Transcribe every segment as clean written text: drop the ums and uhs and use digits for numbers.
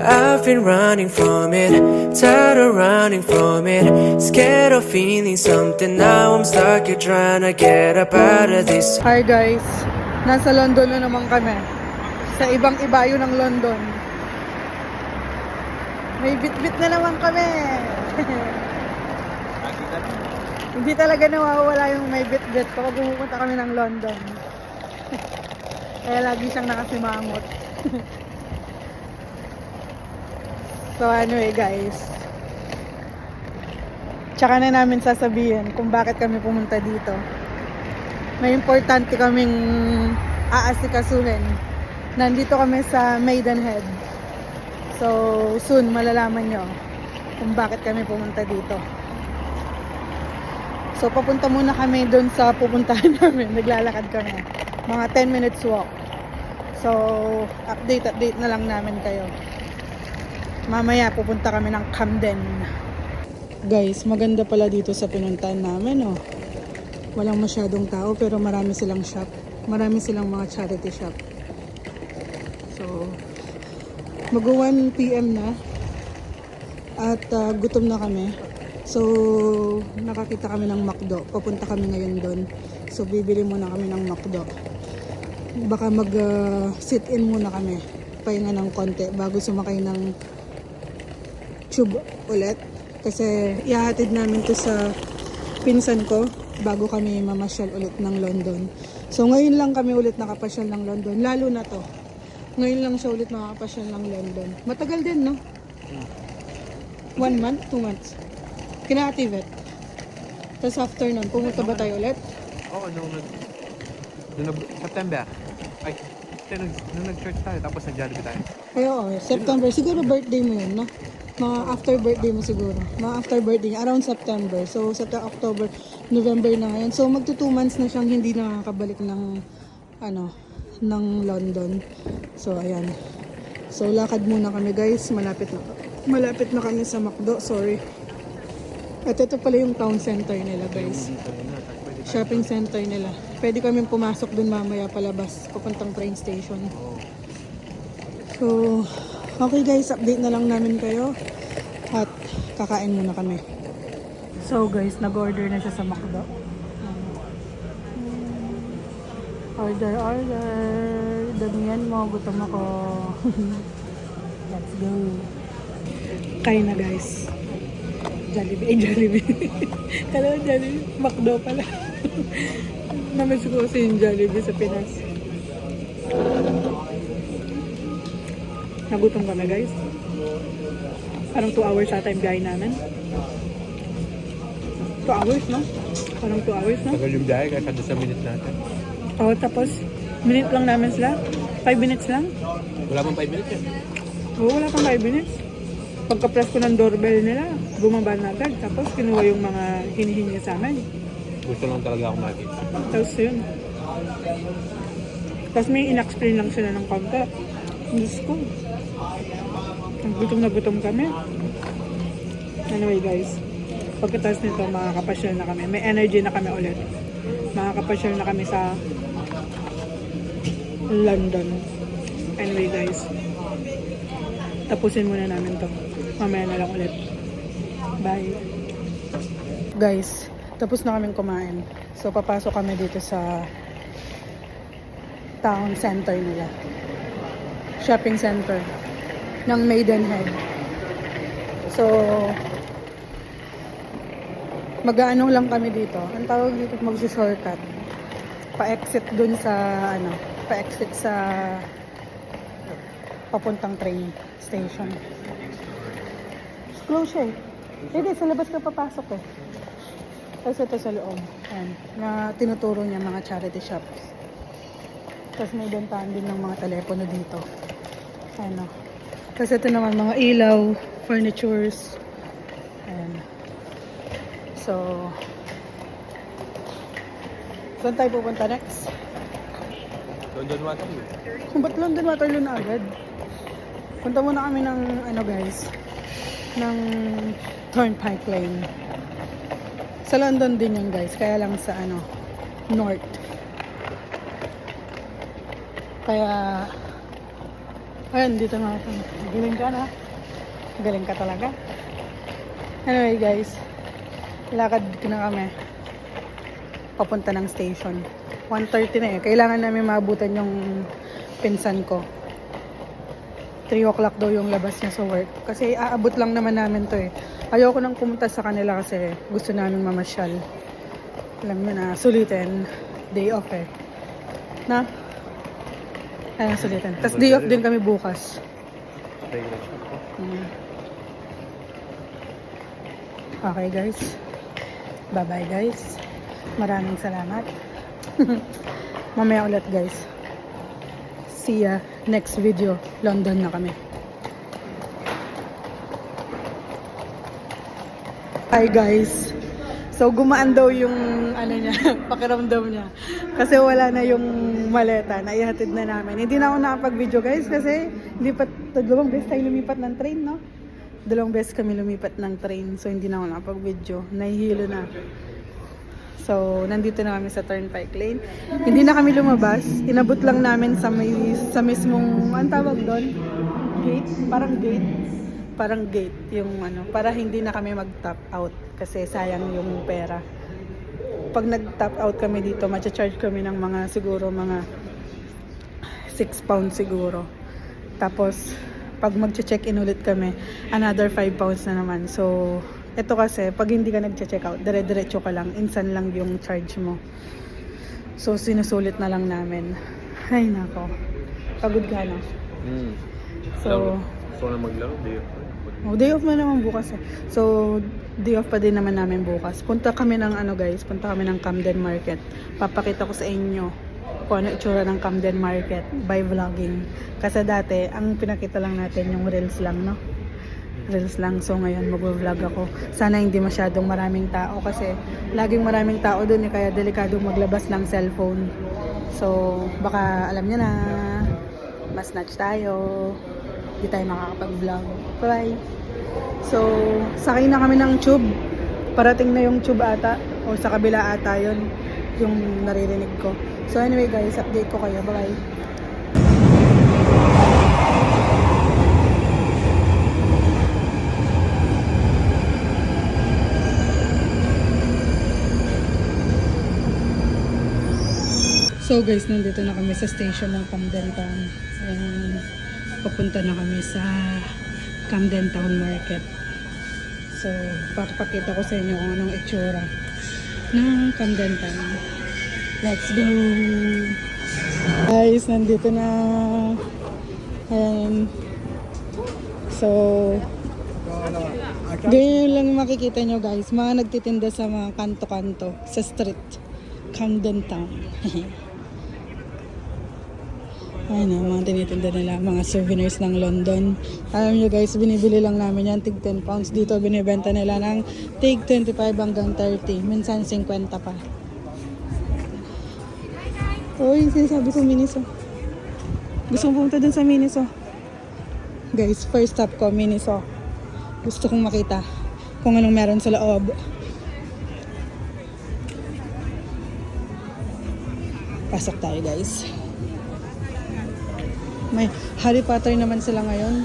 I've been running from it, tired of running from it, scared of feeling something. Now I'm stuck here trying to get up out of this. Hi guys, nasa London na naman kami. Sa ibang ibayo ng London. May bit-bit na naman kami. Hindi talaga nawawala yung may bit-bit kapag pumunta kami ng London. Kaya lagi siyang nakasimangot. So anyway guys, tsaka na namin sasabihin kung bakit kami pumunta dito. May importante kaming aasikasuhin. Nandito kami sa Maidenhead. So soon malalaman nyo kung bakit kami pumunta dito. So papunta muna kami doon sa pupuntahan namin. Naglalakad kami. Mga 10 minutes walk. So update na lang namin kayo. Mamaya pupunta kami ng Camden. Guys, maganda pala dito sa pinuntahan namin, oh. Walang masyadong tao pero marami silang shop. Marami silang mga charity shop. So, mag-1 PM na. At gutom na kami. So, nakakita kami ng McDo. Papunta kami ngayon doon. So, bibili muna kami ng McDo. Baka mag-sit-in muna kami. Pahinga ng konti bago sumakay ng tube ulit. Kasi ihahatid namin to sa pinsan ko bago kami mamasyal ulit ng London. So ngayon lang kami ulit nakapasyal ng London. Lalo na to. Ngayon lang siya ulit nakakapasyal ng London. Matagal din, no? 1 month? 2 months? Kina-activate. Tapos after nun, pumunta ba tayo ulit? Oo, nung September. Ay, nung nag-church tayo, tapos nag-Jollibee tayo. Ay, oo. September. Siguro birthday mo yun, no? Mga after birthday mo siguro. Mga after birthday, around September. So, sa October, November na ngayon. So, magto 2 months na siyang hindi nakakabalik ng, ng London. So, ayan. So, lakad muna kami, guys. Malapit na kami sa McDo. Sorry. At ito pala yung town center nila, guys. Shopping center nila. Pwede kami pumasok dun mamaya palabas, papuntang train station. So, okay guys, update na lang namin kayo. At kakain muna kami. So guys, nag-order na siya sa McDo. Order. Damihan mo, gutom ako. Let's go. Kain na guys. Jollibee. Kala ko Jollibee, McDo pala. Namiss ko kasi yung Jollibee sa Pinas. Nagutom kami guys. Parang 2 hours sa time biyahe namin. 2 hours, no? Parang 2 hours, no? Tagal yung biyahe kahit kada sa minute natin. Oo, tapos minute lang namin sila. 5 minutes lang. Wala pang 5 minutes yan. Oo, wala pang 5 minutes. Pagka-press ko ng doorbell nila, bumaba na agad. Tapos kinuha yung mga hinihingi sa amin. Gusto lang talaga ako makita. Tapos yun. Tapos may in-explain lang sila ng konti. Diyos ko. Gutom na gutom kami. Anyway guys, pagkatapos nito makakapasyal na kami. May energy na kami ulit. Makakapasyal na kami sa London. Anyway guys, tapusin muna namin to. Mamaya na lang ulit. Bye. Guys, tapos na kaming kumain. So papasok kami dito sa town center nila. Shopping center ng Maidenhead. So mag-aano lang kami dito. Ang tawag dito, magsi-shortcut. Pa-exit dun sa pa-exit sa papuntang train station. Close siya eh. Hindi, sa labas ka papasok eh. Tapos ito sa loob. Ayan, na tinuturo niya mga charity shops. Tapos may bentahan din ng mga telepono dito. Ano. Tapos ito naman mga ilaw, furnitures. Ayan. So, saan tayo pupunta next? London Waterloo. Ba't London Waterloo na agad? Punta muna kami ng guys, ng Turnpike Lane. Sa London din yan guys, kaya lang sa north. Kaya Ayun, dito na ako. Galing ka na. Galing ka talaga. Anyway guys, lakad na kami. Papunta ng station. 1:30 na eh. Kailangan namin maabutan yung pinsan ko. 3 o'clock daw yung labas niya sa work. Kasi aabot lang naman namin to eh. Ayoko nang pumunta sa kanila kasi gusto namin mamasyal. Alam mo na, sulitin. Day off eh. Na? Ayun, sulitin. Tapos day off din kami bukas. Okay guys. Bye-bye guys. Maraming salamat. Mamaya ulit guys. See ya next video. London na kami. Hi guys. So gumaan daw yung ano niya, pakiramdam niya. Kasi wala na yung maleta, naihatid na namin. Hindi na ako nakapag-video guys kasi dalawang beses tayo lumipat ng train, no? Dalawang beses kami lumipat ng train. So hindi na ako nakapag-video. Nahihilo na. So nandito na kami sa Turnpike Lane. Hindi na kami lumabas. Inabot lang namin sa mismong, ang tawag doon? Gate? Parang gate yung ano, para hindi na kami mag-top out kasi sayang yung pera. Pag nag-top out kami dito, matcha-charge kami ng siguro mga 6 pounds siguro. Tapos pag mag-check-in ulit kami, another 5 pounds na naman. So ito kasi, pag hindi ka nag-check out, dire-diretso ka lang, instant lang yung charge mo. So sinusulit na lang namin. Ay nako, pagod ka na. So na maglaro, day off na naman bukas eh. So, day off pa din naman namin bukas. Punta kami ng punta kami ng Camden Market. Papakita ko sa inyo kung ano itsura ng Camden Market by vlogging. Kasi dati, ang pinakita lang natin yung reels lang, no? Reels lang. So, ngayon mag-vlog ako. Sana hindi masyadong maraming tao kasi laging maraming tao dun eh, kaya delikado maglabas ng cellphone. So, baka alam niyo na, mas snatch tayo. Hindi tayo makakapag-vlog. Bye! So, sakay na kami ng tube. Parating na yung tube ata. O sa kabila ata yun. Yung naririnig ko. So anyway guys, update ko kayo. Bye! So guys, nandito na kami sa station ng Camden Town. Papunta na kami sa Camden Town Market. So, papakita ko sa inyo kung anong itsura ng Camden Town. Let's go! Guys, nandito na. Ayan. So, ganyan lang makikita nyo guys. Mga nagtitinda sa mga kanto-kanto sa street. Camden Town. Ayan o, mga tinitinda nila, mga souvenirs ng London. Alam nyo guys, binibili lang namin yan, tig 10 pounds. Dito binibenta nila ng tig 25 hanggang 30. Minsan 50 pa. Uy, sinasabi ko Miniso. Gusto kong pumunta dun sa Miniso. Guys, first stop ko, Miniso. Gusto kong makita kung anong meron sa loob. Pasok tayo guys. May Harry Potter naman sila ngayon.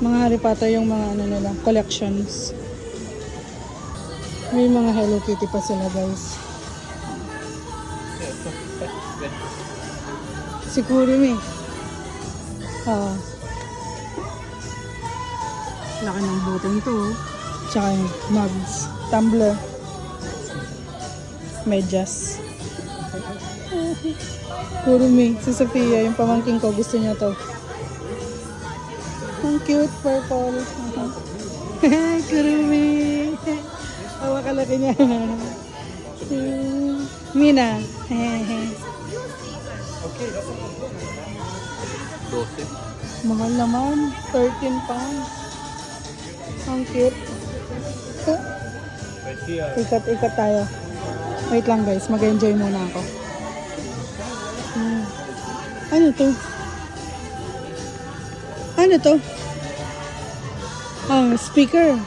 Mga Harry Potter yung mga nila, collections. May mga Hello Kitty pa sila guys. Siguro may. Laki ng butong to. Tsaka yung mugs, tumbler, medyas. Kurumi, si Sophia, yung pamangking ko, gusto niya to. Ang cute, purple. Kurumi. Awa kalaki niya. Mina. Okay, that's 12. Mahal naman, 13 pounds. Ang cute. Ikat-ikat tayo. Wait lang guys, mag-enjoy muna ako. Ano to? Ano to? Speaker.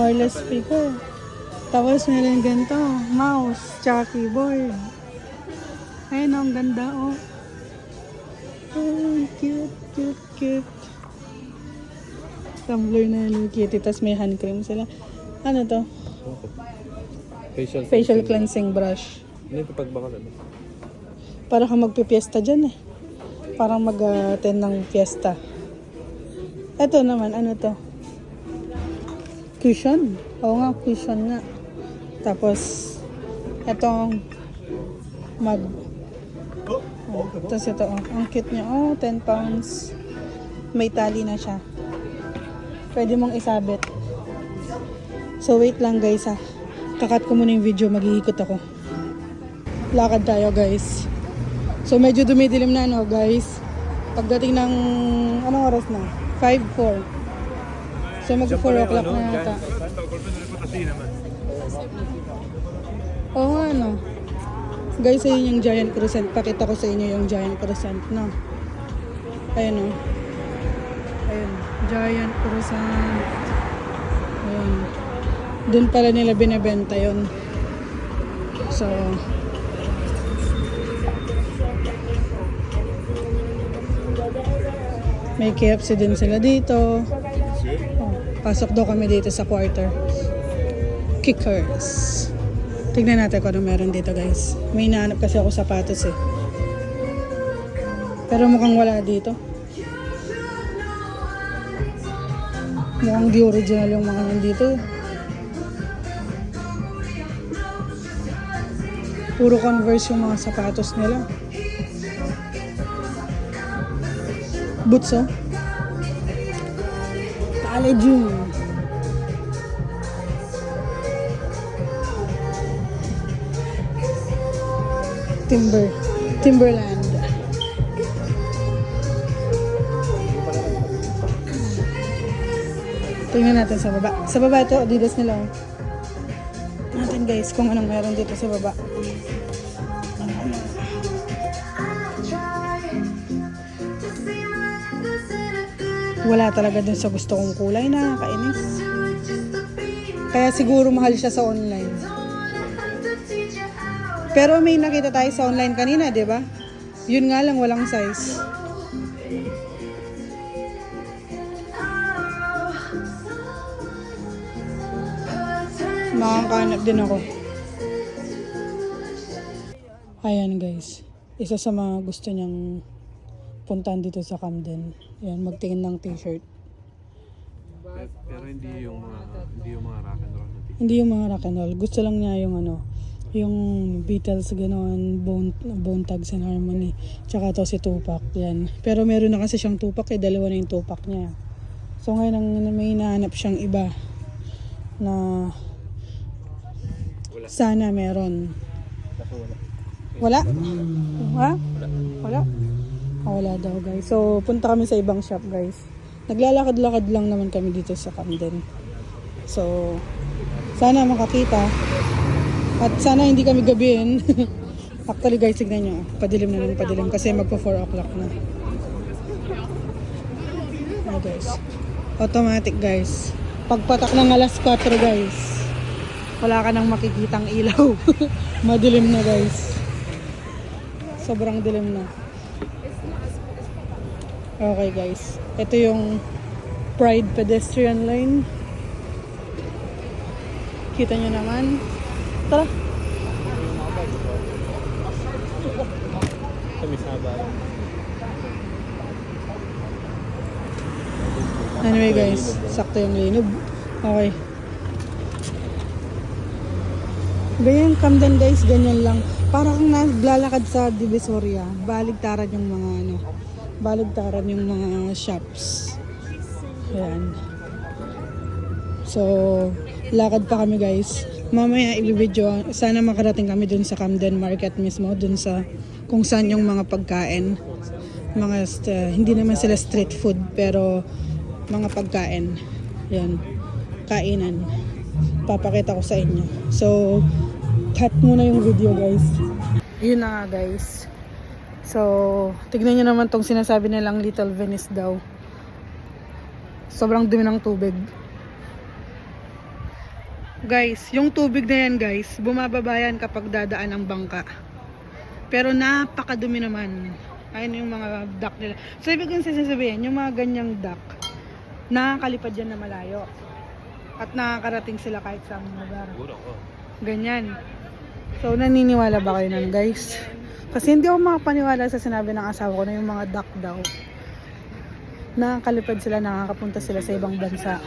Wireless speaker. Tapos meron ganito, mouse, tsaka keyboard. Ayun, ang ganda oh. Ay, cute, cute, cute. Tumbler na Hello Kitty, tas may hand cream sila. Ano to? Facial cleansing brush. Ano ito pagbakal ano? Para kang magpipiesta dyan eh. Parang mag-attend ng fiesta. Ito naman, ano to? Cushion. Oo nga, cushion nga. Tapos, etong mug. Oh, tapos ito, oh. Ang cute niya. Oh, 10 pounds. May tali na siya. Pwede mong isabit. So, wait lang guys ha. Kakat ko muna yung video, mag-iikot ako. Lakad tayo guys. So, medyo dumidilim na no guys. Pagdating ng, anong oras na? 5:04. So, mag-4 o'clock na yata. Oo nga no. Guys, ayun yung giant croissant. Pakita ko sa inyo yung giant croissant, no? Ayun, no? Ayun, giant croissant. Ayun. Doon pala nila binibenta yun. So, may KFC din sila dito. Oh, pasok daw kami dito sa quarter. Kickers. Tignan natin kung ano meron dito guys. May hinahanap kasi ako sapatos eh. Pero mukhang wala dito. Mukhang di original yung mga nandito. Puro Converse yung mga sapatos nila. Boots oh. Palejun. Timberland. Tingnan natin sa baba. Sa baba ito, Adidas nila. Oh. Natin guys kung anong meron dito sa baba. Wala talaga dun sa gusto kong kulay, nakakainis. Kaya siguro mahal siya sa online. Pero may nakita tayo sa online kanina, di ba? Yun nga lang, walang size. Makakahanap din ako. Ayan guys. Isa sa mga gusto niyang puntahan dito sa Camden. Ayan, magtingin ng t-shirt. Pero hindi yung mga rock and roll. Hindi yung mga rock and roll. Gusto lang niya yung ano, yung Beatles, gano'n, Bone Thugs and Harmony. Tsaka to si Tupac, yan. Pero meron na kasi siyang Tupac, dalawa na yung Tupac niya. So ngayon may hinahanap siyang iba na sana meron. Wala? Ha? Wala? Wala daw guys. So punta kami sa ibang shop guys. Naglalakad-lakad lang naman kami dito sa Camden. So sana makakita. At sana hindi kami gabihin. Actually guys, tignan nyo. Padilim na ng padilim kasi magpa 4 o'clock na. Oh guys. Automatic guys. Pagpatak ng alas 4 guys. Wala ka nang makikitang ilaw. Madilim na guys. Sobrang dilim na. Okay guys. Ito yung Pride pedestrian line. Kita nyo naman. Tara. Anyway guys, sakto yung linog. Okay. Ganyan Camden guys, ganyan lang. Parang naglalakad sa Divisoria. Baligtaran yung mga ano. Baligtaran yung mga shops. Ayan. So, lakad pa kami guys. Mamaya i-video, sana makarating kami dun sa Camden Market mismo, dun sa kung saan yung mga pagkain. Hindi naman sila street food, pero mga pagkain. Yan, kainan. Papakita ko sa inyo. So, cut muna yung video guys. Yun na nga guys. So, tignan nyo naman tong sinasabi nilang Little Venice daw. Sobrang dumi ng tubig. Guys, yung tubig na yan guys, bumababa yan kapag dadaan ang bangka. Pero napakadumi naman. Ayun yung mga duck nila. So, ibig kong sasabihin, yung mga ganyang duck, nakakalipad yan na malayo. At nakakarating sila kahit sa lugar. Siguro ko. Ganyan. So, naniniwala ba kayo nun, guys? Kasi hindi ako makapaniwala sa sinabi ng asawa ko na yung mga duck daw. Nakakalipad sila, nakakapunta sila sa ibang bansa.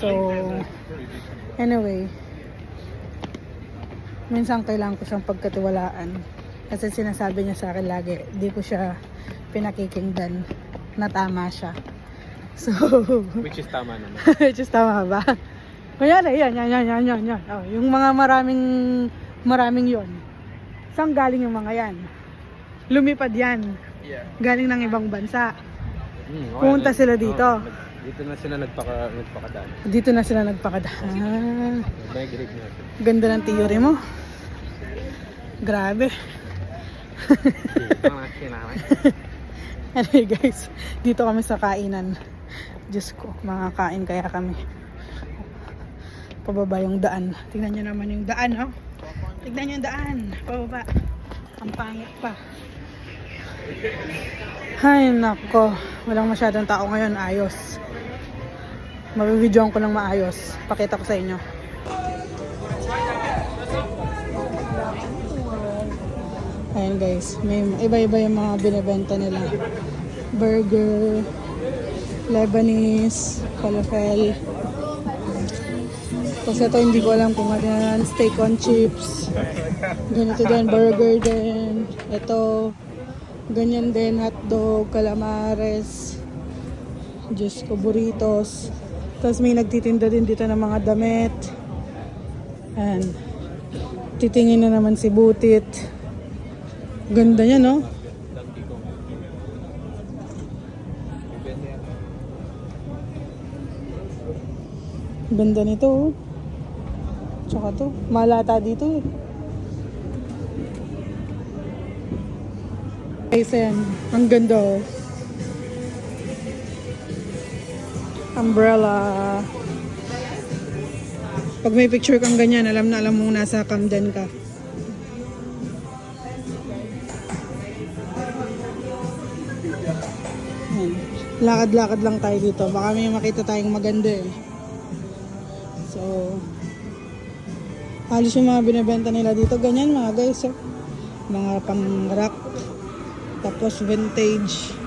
So, anyway, minsan kailangan ko siyang pagkatiwalaan. Kasi sinasabi niya sa akin lagi, di ko siya pinakikinggan na tama siya. So, Which is tama naman. which is tama ba? Kunyari, yan. Oh, yung mga maraming yon. Saan galing yung mga yan? Lumipad yan. Yeah. Galing ng ibang bansa. Okay. Pumunta sila dito. Dito na sila nagpakadaan. Dito na sila nagpakadaan. Migrate na. Ganda ng theory mo. Grabe. Anyway guys, dito kami sa kainan. Diyos ko, makakain kaya kami. Pababa yung daan. Tignan nyo naman yung daan, oh. Tignan nyo yung daan. Pababa. Ang pangit pa. Ay, nako. Walang masyadong tao ngayon. Ayos. Mabibidyoan ko lang maayos. Pakita ko sa inyo. Ayan guys. May iba-iba yung mga binibenta nila. Burger, Lebanese, falafel. Tapos ito hindi ko alam kung ano yan. Steak on chips. Ganito din. Burger din. Ito. Ganyan din. Hotdog, calamares. Diyos ko, burritos. Tapos may nagtitinda din dito ng mga damit. Ayan. Titingin na naman si Butit. Ganda niya, no? Ganda nito, oh. Tsaka to. Malata dito, eh. Guys, ayan. Ang ganda, oh. Umbrella. Pag may picture kang ganyan, alam na alam mo nasa Camden ka. Ayan. Lakad-lakad lang tayo dito. Baka may makita tayong maganda, eh. So, halos yung mga binibenta nila dito. Ganyan mga guys, oh. Mga pang-rock. Tapos vintage.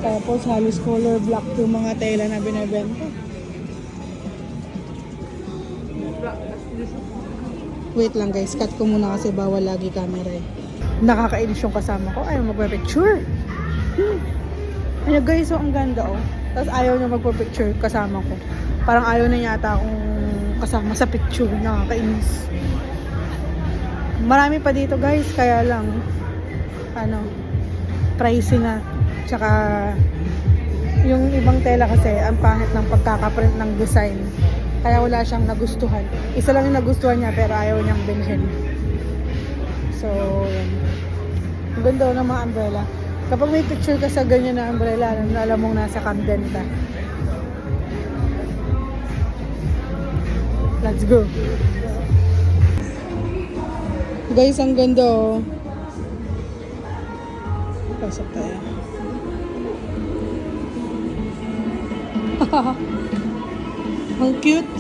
Tapos halos color black yung mga tela na binibenta. Wait lang guys, cut ko muna kasi bawal lagi camera eh. Nakakainis yung kasama ko, ayaw magpa-picture. Ayun guys, so ang ganda oh. Tapos ayaw niya magpa-picture kasama ko. Parang ayaw na yata akong kasama sa picture, nakakainis. Marami pa dito guys, kaya lang pricey na. Tsaka yung ibang tela kasi ang pangit ng pagkakaprint ng design. Kaya wala siyang nagustuhan. Isa lang yung nagustuhan niya pero ayaw niyang bilhin. So, yan. Ang ganda ng mga umbrella. Kapag may picture ka sa ganyan na umbrella, alam mong nasa Camden ka. Let's go. Guys, ang ganda oh. Pasok tayo. Ang cute.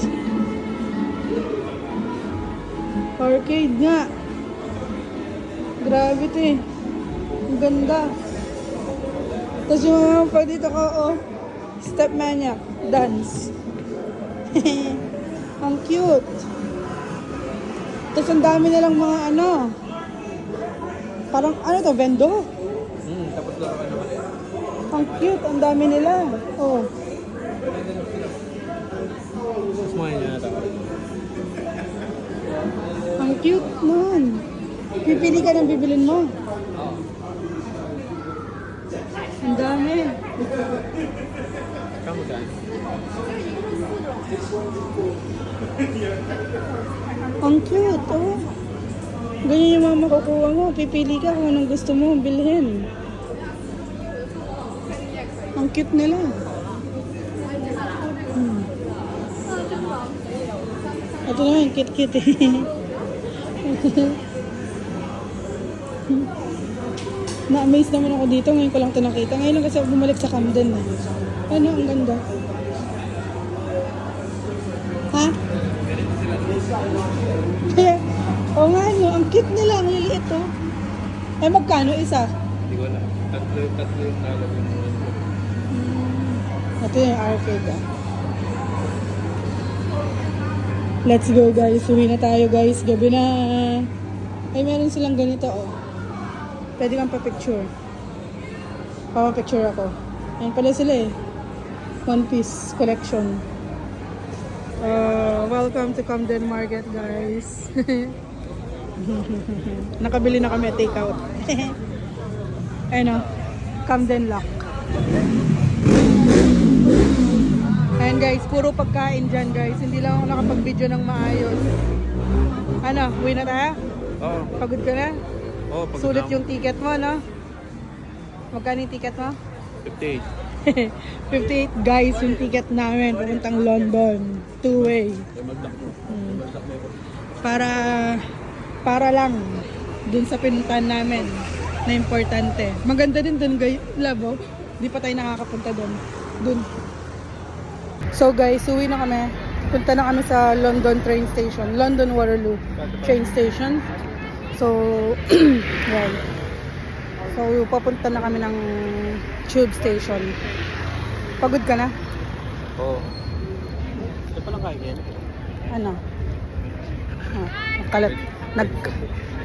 Arcade nga. Grabe ito eh. Ang ganda. Tapos yung mga pa dito ka, oh. Step maniac. Dance. Ang cute. Tapos ang dami nilang mga parang to, vendo? Tapos laro naman. Ang cute. Ang dami nila. Oh. Mas mo yan yata. Ang cute man. Pipili ka ng bibilin mo. Ang dami. Kamu saan? Ang cute, oh. Ganyan yung mga makukuha mo. Pipili ka kung anong gusto mo bilhin. Ang cute nila. Ito naman, cute-cute eh. Na-amaze naman ako dito. Ngayon ko lang ito nakita. Ngayon lang kasi ako bumalik sa Camden. Ano, ang ganda. Ha? Oo nga, no. Ang cute nila. Ang liliit, oh. Eh, magkano isa? Hindi ko alam. Tatlo yung nalagyan mo. Ito yung arcade, ah. Let's go, guys. Uwi na tayo, guys. Gabi na. Ay, meron silang ganito, oh. Pwede kang pa-picture. Papa-picture ako. Ayan pala sila, eh. One Piece collection. Welcome to Camden Market, guys. Nakabili na kami at take out. Ayun, oh. Camden Lock. Ayan, guys. Puro pagkain dyan, guys. Hindi lang ako nakapag-video ng maayos. Ano, uwi na tayo? Oo. Pagod ka na? Oo, pag Sulit yung ticket mo, no? Magkano yung ticket mo? 58. 58, guys, yung ticket namin papuntang London. Two-way. Para lang dun sa pinuntahan namin na importante. Maganda din dun, guys. Labo. Di pa tayo nakakapunta dun. So, guys, uwi na kami. Punta na kami sa London train station. London Waterloo train station. So, yan. So, papunta na kami ng tube station. Pagod ka na? Oo. Ito pa lang kain. Ano?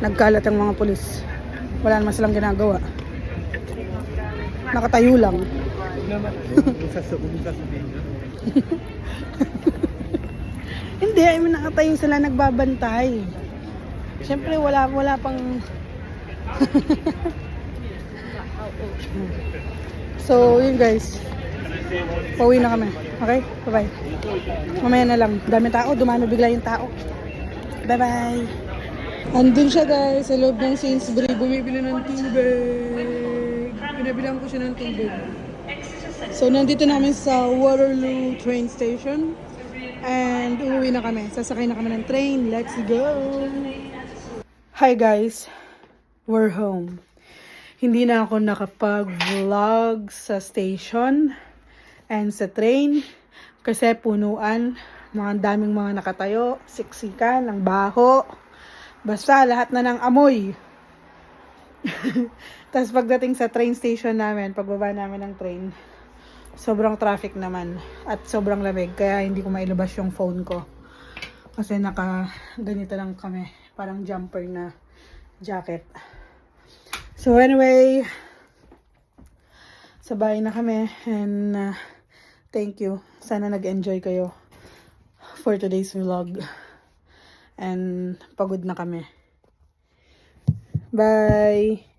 Nagkalat ang mga pulis. Wala naman silang ginagawa. Nakatayo lang. Hindi, I mean, nakatayo sila nagbabantay. Siyempre, wala pang... So, yun guys. Pauwi na kami. Okay? Bye-bye. Mamaya na lang. Dami tao. Dumami bigla yung tao. Bye-bye. Andun siya guys. Sa loob ng Sainsbury. Bumibili ng tubig. Pinabilang ko siya ng tubig. So, nandito namin sa Waterloo train station. And uuwi na kami. Sasakay na kami ng train. Let's go! Hi guys. We're home. Hindi na ako nakapag-vlog sa station and sa train kasi punuan, mga daming mga nakatayo, siksikan, ang baho, basta lahat na ng amoy. Tapos pagdating sa train station namin, pagbaba namin ng train, sobrang traffic naman at sobrang lamig kaya hindi ko mailabas yung phone ko kasi naka ganito lang kami, parang jumper na jacket. So anyway, sa bahay na kami and thank you. Sana nag-enjoy kayo for today's vlog. And pagod na kami. Bye!